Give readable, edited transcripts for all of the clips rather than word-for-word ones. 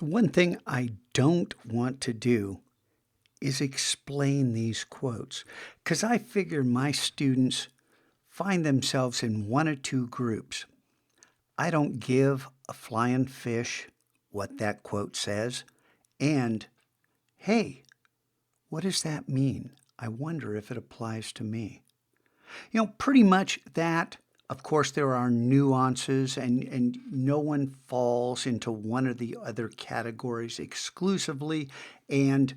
The one thing I don't want to do is explain these quotes because I figure my students find themselves in one or two groups. I don't give a flying fish what that quote says. And hey, what does that mean? I wonder if it applies to me. Pretty much that. Of course, there are nuances, and no one falls into one or the other categories exclusively and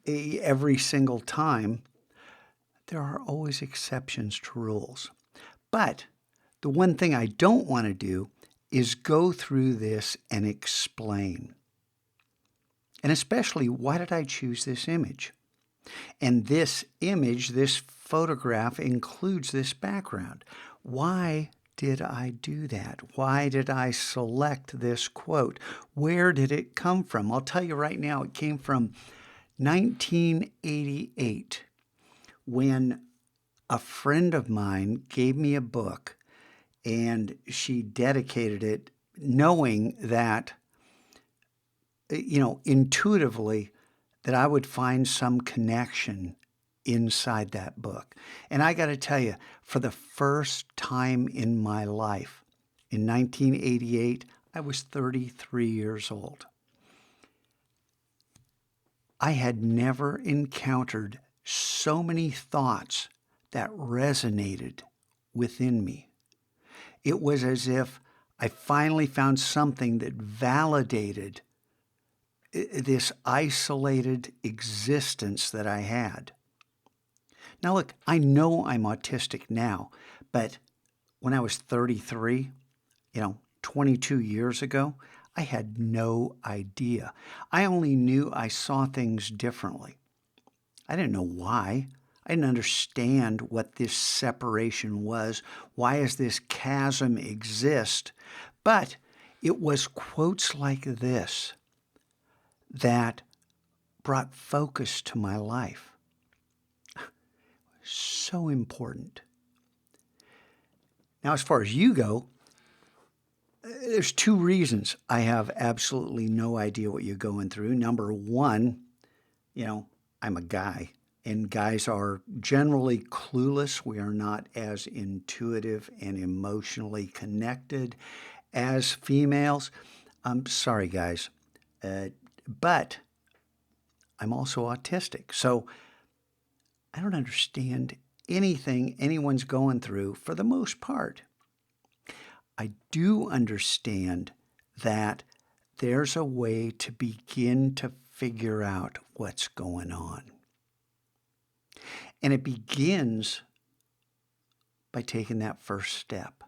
every single time. There are always exceptions to rules. But the one thing I don't want to do is go through this and explain. And especially, why did I choose this image? And this image, this photograph, includes this background. Why did I do that? Why did I select this quote? Where did it come from? I'll tell you right now, it came from 1988 when a friend of mine gave me a book and she dedicated it knowing that, intuitively, that I would find some connection inside that book. And I got to tell you, for the first time in my life, in 1988, I was 33 years old. I had never encountered so many thoughts that resonated within me. It was as if I finally found something that validated this isolated existence that I had. Now, look, I know I'm autistic now, but when I was 33, 22 years ago, I had no idea. I only knew I saw things differently. I didn't know why. I didn't understand what this separation was. Why does this chasm exist? But it was quotes like this that brought focus to my life. So important. Now, as far as you go, there's two reasons I have absolutely no idea what you're going through. Number one, I'm a guy, and guys are generally clueless. We are not as intuitive and emotionally connected as females. I'm sorry, guys, but I'm also autistic. So I don't understand anything anyone's going through for the most part. I do understand that there's a way to begin to figure out what's going on. And it begins by taking that first step.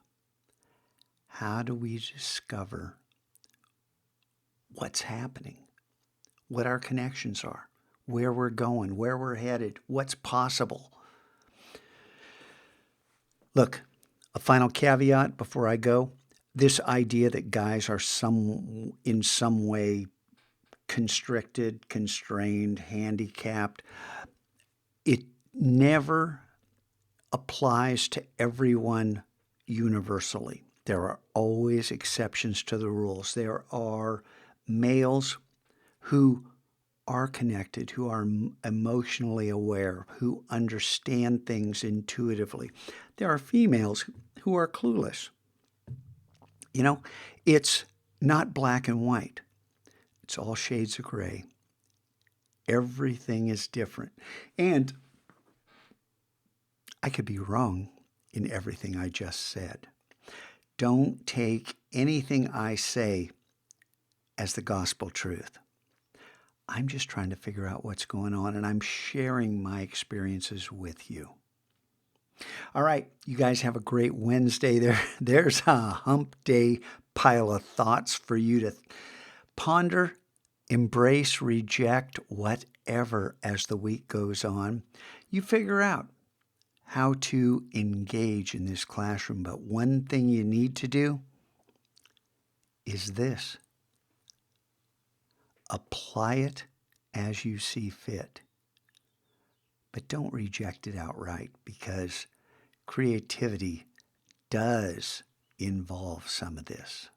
How do we discover what's happening, what our connections are, where we're going, where we're headed, what's possible? Look, a final caveat before I go. This idea that guys are in some way constricted, constrained, handicapped, it never applies to everyone universally. There are always exceptions to the rules. There are males who are connected, who are emotionally aware, who understand things intuitively. There are females who are clueless. It's not black and white. It's all shades of gray. Everything is different. And I could be wrong in everything I just said. Don't take anything I say as the gospel truth. I'm just trying to figure out what's going on, and I'm sharing my experiences with you. All right, you guys have a great Wednesday. There's a hump day pile of thoughts for you to ponder, embrace, reject, whatever as the week goes on. You figure out how to engage in this classroom. But one thing you need to do is this. Apply it as you see fit. But don't reject it outright, because creativity does involve some of this.